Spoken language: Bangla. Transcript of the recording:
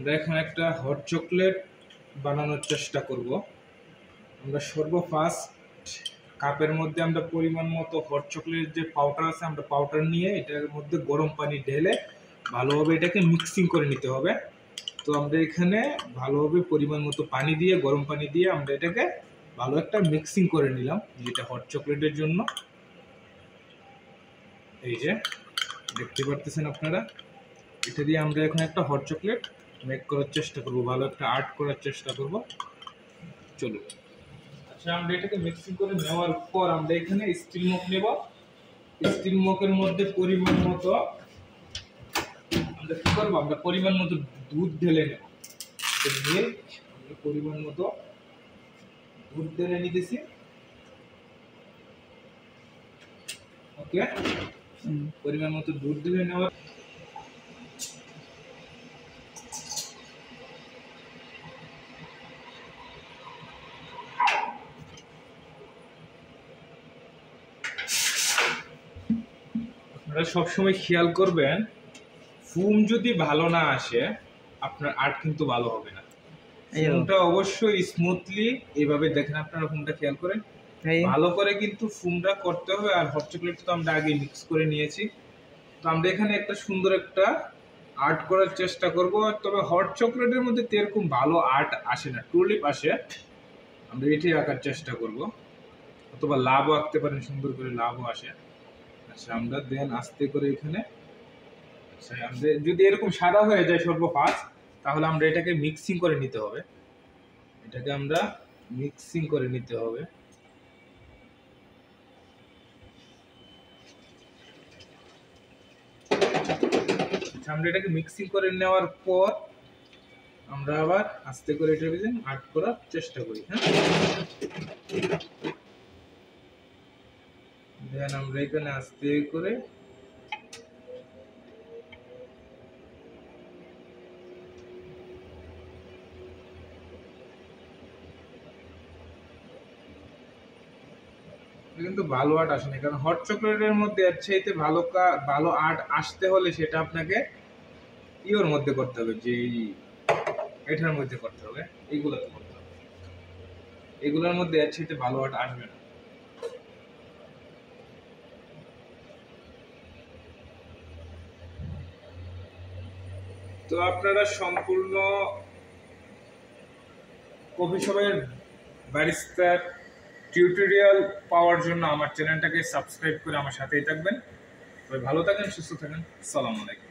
আমরা এখন একটা হট চকলেট বানানোর চেষ্টা করব। আমরা ফার্স্ট কাপের মধ্যে আমরা পরিমাণ মতো হট চকলেট যে পাউডার আছে আমরা পাউডার নিয়ে এটার মধ্যে গরম পানি ঢেলে ভালোভাবে এটাকে মিক্সিং করে নিতে হবে। তো আমরা এখানে ভালোভাবে পরিমাণ মতো পানি দিয়ে গরম পানি দিয়ে আমরা এটাকে ভালো একটা মিক্সিং করে নিলাম যেটা হট চকলেটের জন্য। এই যে দেখতে পারতেছেন আপনারা, এটা দিয়ে আমরা এখন একটা হট চকলেট মেক করার চেষ্টা করব, ভালো একটা আর্ট করার চেষ্টা করব। চলুন। আচ্ছা, আমরা এটাকে মিক্সিং করে নেওয়ার পর আমরা এখানে স্টিল মগ নেব। স্টিল মগের মধ্যে পরিমাণ মতো আমরা কি করবো, আমরা পরিমাণ মতো দুধ ঢেলে নেব। আমরা পরিমাণ মতো দুধ ঢেলে নিতেছি। ওকে, পরিমাণ মতো দুধ ঢেলে নেওয়া। আপনারা সবসময় খেয়াল করবেন, ফুম যদি ভালো না আসে আপনার আর্ট কিন্তু ভালো হবে না। ফুমটা অবশ্যই স্মুথলি এইভাবে দেখেন, আপনারা ফুমটা খেয়াল করেন, ভালো করে কিন্তু ফুমটা করতে হবে। আর হট চকলেট তো আমরা আগে মিক্স করে নিয়েছি। তো আমরা এখানে একটা সুন্দর একটা আর্ট করার চেষ্টা করব। তবে হট চকলেটের মধ্যে এরকম ভালো আর্ট আসে না, টুলিপ আসে, আমরা এটাই আঁকার চেষ্টা করব। অথবা লাভও আঁকতে পারেন, সুন্দর করে লাভও আসে। আচ্ছা, আমরা দেন আস্তে করে এখানে, আচ্ছা আমাদের যদি এরকম সাদা হয়ে যায় ফার্স্ট, তাহলে আমরা এটাকে মিক্সিং করে নিতে হবে। এটাকে আমরা মিক্সিং করে নিতে হবে। আমরা এটাকে মিক্সিং করে নেওয়ার পর আমরা আবার আস্তে করে এটাকে আর্ট করার চেষ্টা করি। হ্যাঁ, দেন আমরা এখানে আস্তে করে কিন্তু ভালো আর্ট আসে না, কারণ হট চকলেটের মধ্যে এর চাইতে ভালো আর্ট আসতে হলে সেটা আপনাকে ইওর মধ্যে করতে হবে, যে এটার মধ্যে করতে হবে, এইগুলোতে করতে হবে। এগুলোর মধ্যে এর চাইতে ভালো আর্ট আসবে না। তো আপনারা সম্পূর্ণ কফি শপের ব্যারিস্টার টিউটোরিয়াল পাওয়ার জন্য আমার চ্যানেলটাকে সাবস্ক্রাইব করে আমার সাথেই থাকবেন। ভালো থাকেন, সুস্থ থাকেন। আসসালামু আলাইকুম।